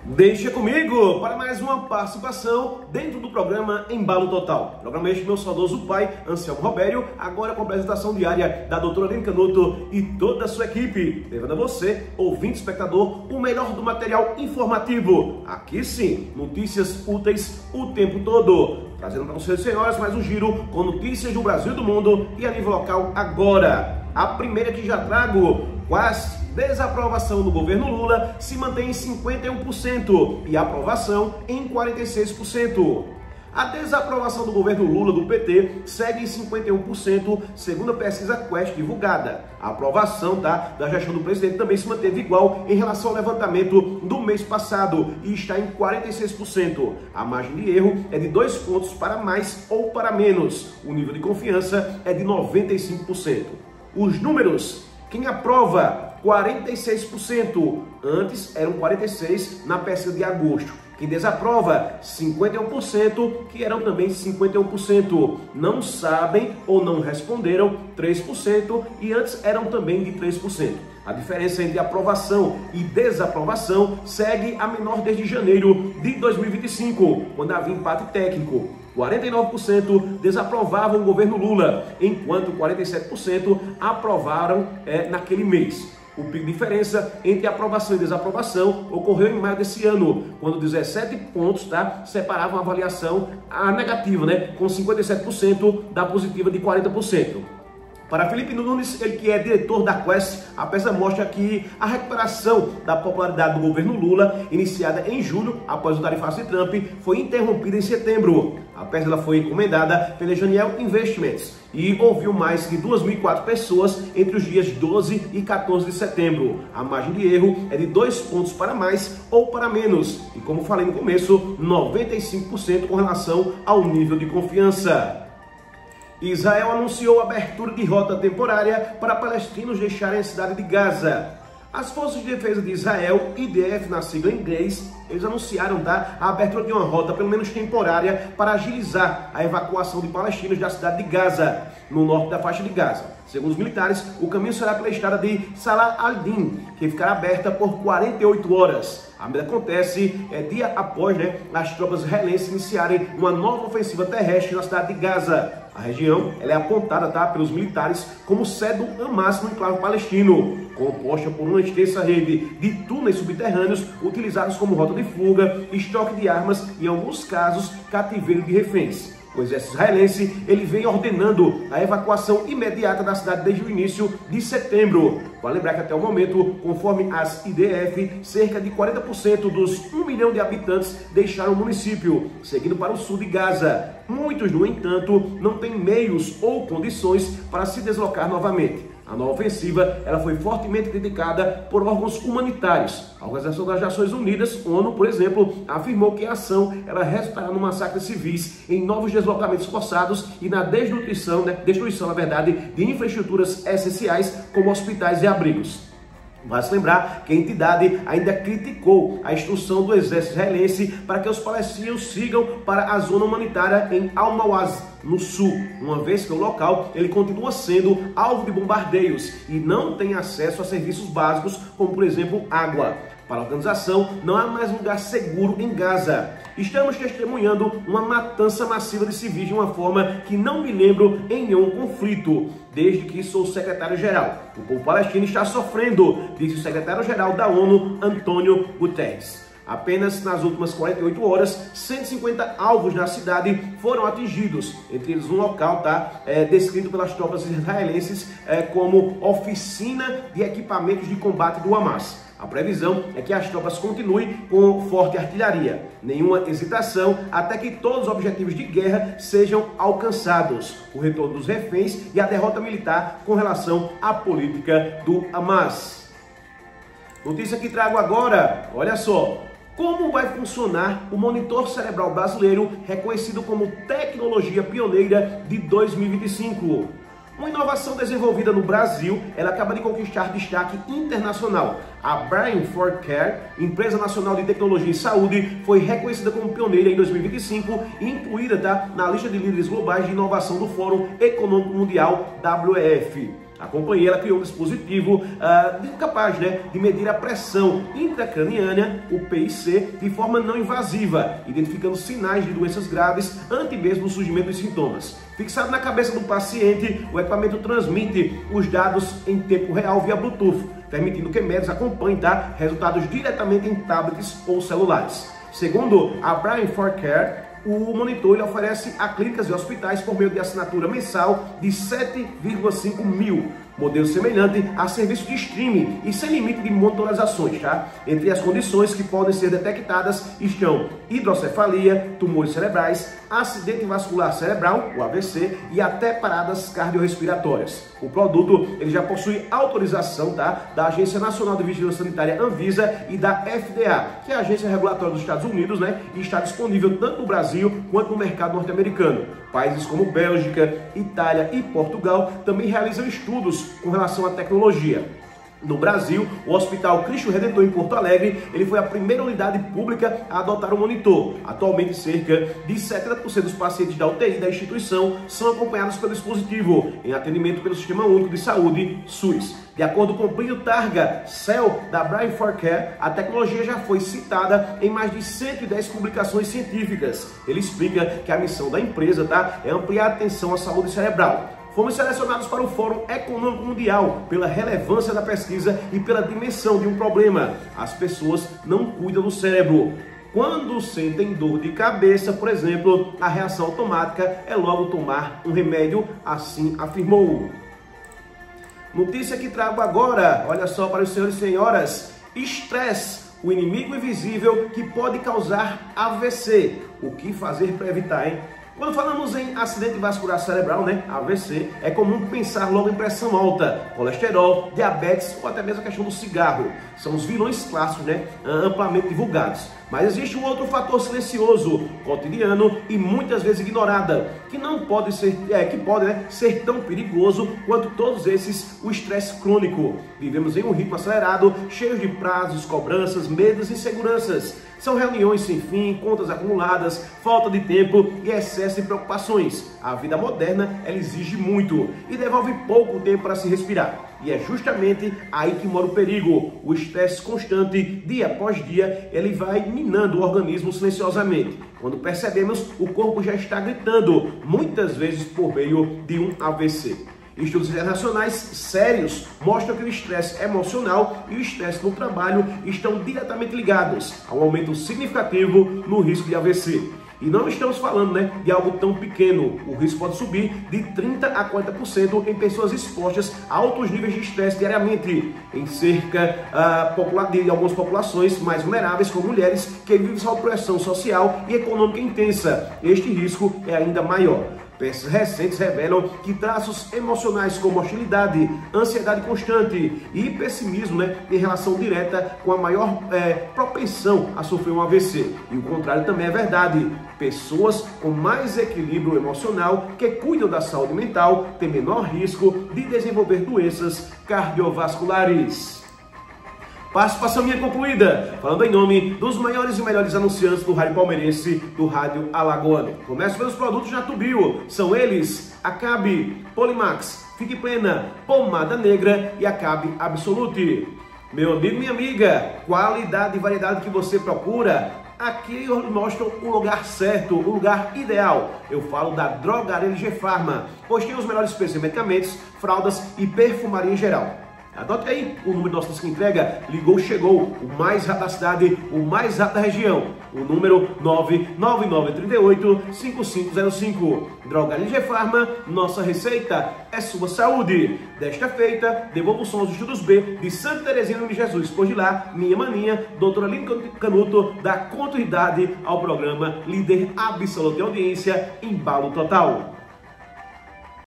Deixa comigo para mais uma participação dentro do programa Embalo Total. Programa este meu saudoso pai, Anselmo Robério, agora com a apresentação diária da doutora Aline Canuto e toda a sua equipe, levando a você, ouvinte espectador, o melhor do material informativo. Aqui sim, notícias úteis o tempo todo. Trazendo para vocês, senhoras, mais um giro com notícias do Brasil e do mundo e a nível local agora. A primeira que já trago, quase desaprovação do governo Lula se mantém em 51% e a aprovação em 46%. A desaprovação do governo Lula do PT segue em 51%, segundo a pesquisa Quest divulgada. A aprovação da gestão do presidente também se manteve igual em relação ao levantamento do mês passado e está em 46%. A margem de erro é de 2 pontos para mais ou para menos. O nível de confiança é de 95%. Os números: quem aprova, 46%, antes eram 46% na pesquisa de agosto. Quem desaprova, 51%, que eram também 51%. Não sabem ou não responderam, 3%, e antes eram também de 3%. A diferença entre aprovação e desaprovação segue a menor desde janeiro de 2025, quando havia empate técnico. 49% desaprovavam o governo Lula, enquanto 47% aprovaram naquele mês. O pico de diferença entre aprovação e desaprovação ocorreu em maio desse ano, quando 17 pontos separavam a avaliação negativa, com 57% da positiva de 40%. Para Felipe Nunes, ele que é diretor da Quest, a pesquisa mostra que a recuperação da popularidade do governo Lula, iniciada em julho, após o tarifaço de Trump, foi interrompida em setembro. A pesquisa foi encomendada pela Janiel Investments e ouviu mais de 2.004 pessoas entre os dias 12 e 14 de setembro. A margem de erro é de 2 pontos para mais ou para menos. E como falei no começo, 95% com relação ao nível de confiança. Israel anunciou a abertura de rota temporária para palestinos deixarem a cidade de Gaza. As Forças de Defesa de Israel, IDF na sigla em inglês, eles anunciaram a abertura de uma rota, pelo menos temporária, para agilizar a evacuação de palestinos da cidade de Gaza, no norte da faixa de Gaza. Segundo os militares, o caminho será pela estrada de Salah al-Din, que ficará aberta por 48 horas. A medida acontece dia após as tropas israelenses iniciarem uma nova ofensiva terrestre na cidade de Gaza. A região é apontada pelos militares como sede do Hamas no enclave palestino, composta por uma extensa rede de túneis subterrâneos utilizados como rota de fuga, estoque de armas e, em alguns casos, cativeiro de reféns. O exército israelense ele vem ordenando a evacuação imediata da cidade desde o início de setembro. Vale lembrar que até o momento, conforme as IDF, cerca de 40% dos 1 milhão de habitantes deixaram o município, seguindo para o sul de Gaza. Muitos, no entanto, não têm meios ou condições para se deslocar novamente. A nova ofensiva ela foi fortemente criticada por órgãos humanitários. A Organização das Nações Unidas, ONU, por exemplo, afirmou que a ação ela resultará no massacre de civis, em novos deslocamentos forçados e na destruição, na verdade, de infraestruturas essenciais como hospitais e abrigos. Vale lembrar que a entidade ainda criticou a instrução do exército israelense para que os palestinos sigam para a zona humanitária em Al-Mawaz, no sul, uma vez que o local ele continua sendo alvo de bombardeios e não tem acesso a serviços básicos, como por exemplo água. Para a organização, não há mais lugar seguro em Gaza. Estamos testemunhando uma matança massiva de civis de uma forma que não me lembro em nenhum conflito, desde que sou secretário-geral. O povo palestino está sofrendo, disse o secretário-geral da ONU, Antônio Guterres. Apenas nas últimas 48 horas, 150 alvos na cidade foram atingidos, entre eles um local descrito pelas tropas israelenses como oficina de equipamentos de combate do Hamas. A previsão é que as tropas continuem com forte artilharia. Nenhuma hesitação até que todos os objetivos de guerra sejam alcançados. O retorno dos reféns e a derrota militar com relação à política do Hamas. Notícia que trago agora, olha só. Como vai funcionar o monitor cerebral brasileiro reconhecido como tecnologia pioneira de 2025? Uma inovação desenvolvida no Brasil, ela acaba de conquistar destaque internacional. A Brain for Care, empresa nacional de tecnologia e saúde, foi reconhecida como pioneira em 2025 e incluída na lista de líderes globais de inovação do Fórum Econômico Mundial, WEF. A companhia ela criou um dispositivo capaz, né, de medir a pressão intracraniana, o PIC, de forma não invasiva, identificando sinais de doenças graves antes mesmo do surgimento dos sintomas. Fixado na cabeça do paciente, o equipamento transmite os dados em tempo real via Bluetooth, permitindo que médicos acompanhem resultados diretamente em tablets ou celulares. Segundo a Brain for Care, o monitor ele oferece a clínicas e hospitais por meio de assinatura mensal de 7,5 mil. Modelo semelhante a serviço de streaming e sem limite de monitorizações, tá? Entre as condições que podem ser detectadas estão hidrocefalia, tumores cerebrais, acidente vascular cerebral, o AVC, e até paradas cardiorrespiratórias. O produto ele já possui autorização, tá, da Agência Nacional de Vigilância Sanitária Anvisa e da FDA, que é a agência regulatória dos Estados Unidos, né? E está disponível tanto no Brasil quanto no mercado norte-americano. Países como Bélgica, Itália e Portugal também realizam estudos com relação à tecnologia. No Brasil, o Hospital Cristo Redentor em Porto Alegre, ele foi a primeira unidade pública a adotar o monitor. Atualmente, cerca de 70% dos pacientes da UTI da instituição são acompanhados pelo dispositivo, em atendimento pelo Sistema Único de Saúde, SUS. De acordo com o Plínio Targa, CEL da Brain for Care, a tecnologia já foi citada em mais de 110 publicações científicas. Ele explica que a missão da empresa, é ampliar a atenção à saúde cerebral. Fomos selecionados para o Fórum Econômico Mundial pela relevância da pesquisa e pela dimensão de um problema. As pessoas não cuidam do cérebro. Quando sentem dor de cabeça, por exemplo, a reação automática é logo tomar um remédio, assim afirmou. Notícia que trago agora, olha só para os senhores e senhoras: estresse, o inimigo invisível que pode causar AVC. O que fazer para evitar, hein? Quando falamos em acidente vascular cerebral, AVC, é comum pensar logo em pressão alta, colesterol, diabetes ou até mesmo a questão do cigarro. São os vilões clássicos, amplamente divulgados. Mas existe um outro fator silencioso, cotidiano e muitas vezes ignorado, que pode ser tão perigoso quanto todos esses, o estresse crônico. Vivemos em um ritmo acelerado, cheio de prazos, cobranças, medos e inseguranças. São reuniões sem fim, contas acumuladas, falta de tempo e excesso de preocupações. A vida moderna, ela exige muito e devolve pouco tempo para se respirar. E é justamente aí que mora o perigo. O estresse constante, dia após dia, ele vai minando o organismo silenciosamente. Quando percebemos, o corpo já está gritando, muitas vezes por meio de um AVC. Estudos internacionais sérios mostram que o estresse emocional e o estresse no trabalho estão diretamente ligados a um aumento significativo no risco de AVC. E não estamos falando de algo tão pequeno. O risco pode subir de 30% a 40% em pessoas expostas a altos níveis de estresse diariamente, em cerca de algumas populações mais vulneráveis, como mulheres que vivem sob pressão social e econômica intensa. Este risco é ainda maior. Pesquisas recentes revelam que traços emocionais como hostilidade, ansiedade constante e pessimismo têm relação direta com a maior propensão a sofrer um AVC. E o contrário também é verdade. Pessoas com mais equilíbrio emocional que cuidam da saúde mental têm menor risco de desenvolver doenças cardiovasculares. Participação minha concluída, falando em nome dos maiores e melhores anunciantes do rádio palmeirense, do rádio alagoano. Começo pelos produtos Natubio, são eles: Acabe, Polimax, Fique Plena, Pomada Negra e Acabe Absolute. Meu amigo, minha amiga, qualidade e variedade que você procura, aqui eu mostro o lugar certo, o lugar ideal. Eu falo da Drogaria LG Farma, pois tem os melhores preços em medicamentos, fraldas e perfumaria em geral. Anote aí o número da nossa entrega, ligou, chegou, o mais rápido da cidade, o mais rápido da região. O número 99938-5505. Drogaria LG Farma, nossa receita é sua saúde. Desta feita, devolução aos estudos B de Santa Teresinha de Jesus, pois de lá, minha maninha, doutora Aline Canuto, dá continuidade ao programa Líder Absoluto de Audiência, Embalo Total.